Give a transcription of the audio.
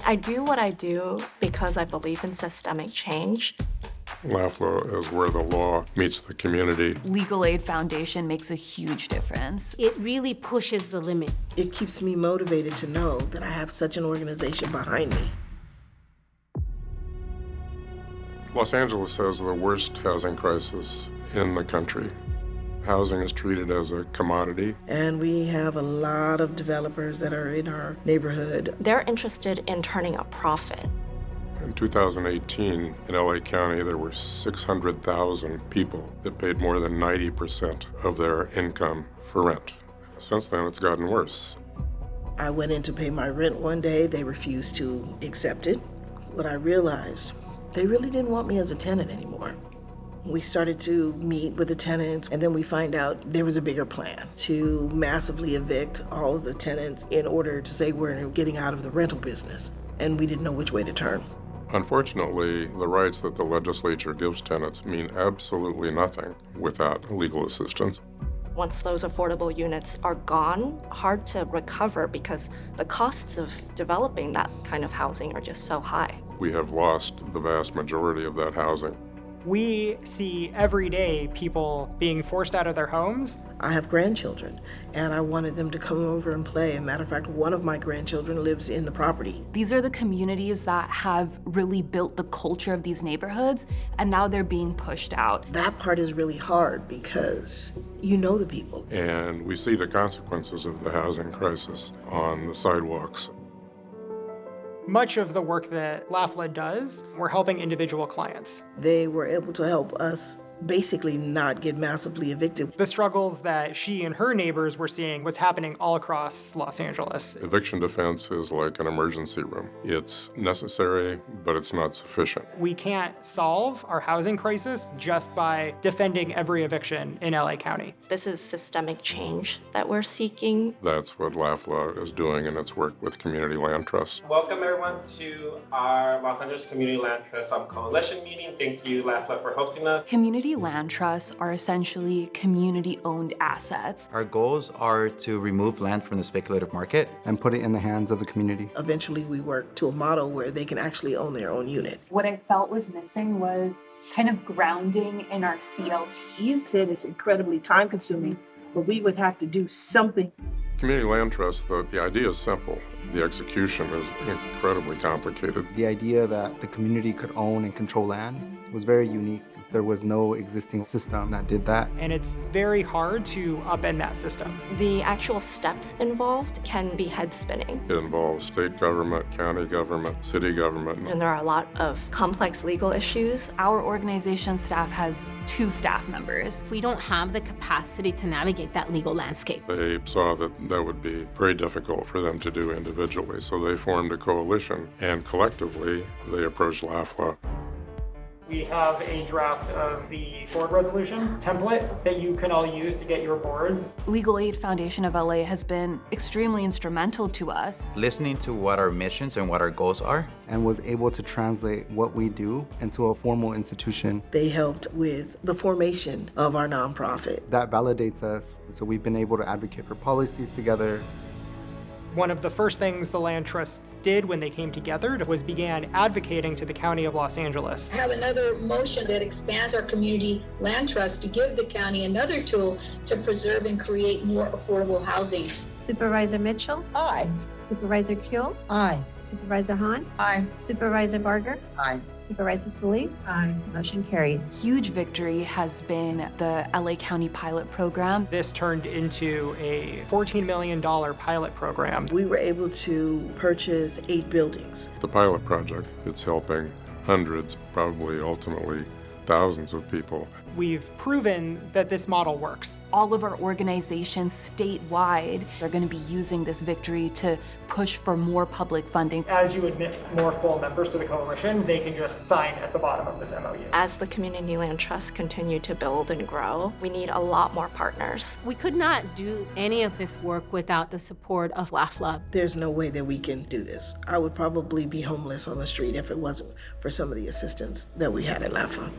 I do what I do because I believe in systemic change. LAFLA is where the law meets the community. Legal Aid Foundation makes a huge difference. It really pushes the limit. It keeps me motivated to know that I have such an organization behind me. Los Angeles has the worst housing crisis in the country. Housing is treated as a commodity. And we have a lot of developers that are in our neighborhood. They're interested in turning a profit. In 2018, in LA County, there were 600,000 people that paid more than 90% of their income for rent. Since then, it's gotten worse. I went in to pay my rent one day. They refused to accept it. What I realized, they really didn't want me as a tenant anymore. We started to meet with the tenants, and then we find out there was a bigger plan to massively evict all of the tenants in order to say we're getting out of the rental business, and we didn't know which way to turn. Unfortunately, the rights that the legislature gives tenants mean absolutely nothing without legal assistance. Once those affordable units are gone, hard to recover because the costs of developing that kind of housing are just so high. We have lost the vast majority of that housing. We see every day people being forced out of their homes. I have grandchildren, and I wanted them to come over and play. As a matter of fact, one of my grandchildren lives in the property. These are the communities that have really built the culture of these neighborhoods, and now they're being pushed out. That part is really hard because you know the people. And we see the consequences of the housing crisis on the sidewalks. Much of the work that LAFLA does, we're helping individual clients. They were able to help us basically not get massively evicted. The struggles that she and her neighbors were seeing was happening all across Los Angeles. Eviction defense is like an emergency room. It's necessary, but it's not sufficient. We can't solve our housing crisis just by defending every eviction in LA County. This is systemic change that we're seeking. That's what LAFLA is doing in its work with Community Land Trust. Welcome everyone to our Los Angeles Community Land Trust Coalition meeting. Thank you, LAFLA, for hosting us. Community land trusts are essentially community-owned assets. Our goals are to remove land from the speculative market and put it in the hands of the community. Eventually, we work to a model where they can actually own their own unit. What I felt was missing was kind of grounding in our CLTs. It's incredibly time-consuming, but we would have to do something. Community Land Trust, the idea is simple. The execution is incredibly complicated. The idea that the community could own and control land was very unique. There was no existing system that did that. And it's very hard to upend that system. The actual steps involved can be head spinning. It involves state government, county government, city government. And there are a lot of complex legal issues. Our organization staff has 2 staff members. We don't have the capacity to navigate that legal landscape. They saw that that would be very difficult for them to do individually, so they formed a coalition, and collectively, they approached LAFLA. We have a draft of the board resolution template that you can all use to get your boards. Legal Aid Foundation of LA has been extremely instrumental to us. listening to what our missions and what our goals are. And was able to translate what we do into a formal institution. They helped with the formation of our nonprofit. That validates us, so we've been able to advocate for policies together. One of the first things the land trusts did when they came together was began advocating to the County of Los Angeles. I have another motion that expands our community land trust to give the county another tool to preserve and create more affordable housing. Supervisor Mitchell? Aye. Supervisor Kuehl? Aye. Supervisor Hahn? Aye. Supervisor Barger? Aye. Supervisor Solis? Aye. Motion carries. Huge victory has been the LA County pilot program. This turned into a $14 million pilot program. We were able to purchase 8 buildings. The pilot project, it's helping hundreds, probably ultimately thousands of people. We've proven that this model works. All of our organizations statewide are going to be using this victory to push for more public funding. As you admit more full members to the coalition, they can just sign at the bottom of this MOU. As the Community Land Trusts continue to build and grow, we need a lot more partners. We could not do any of this work without the support of LAFLA. There's no way that we can do this. I would probably be homeless on the street if it wasn't for some of the assistance that we had at LAFLA.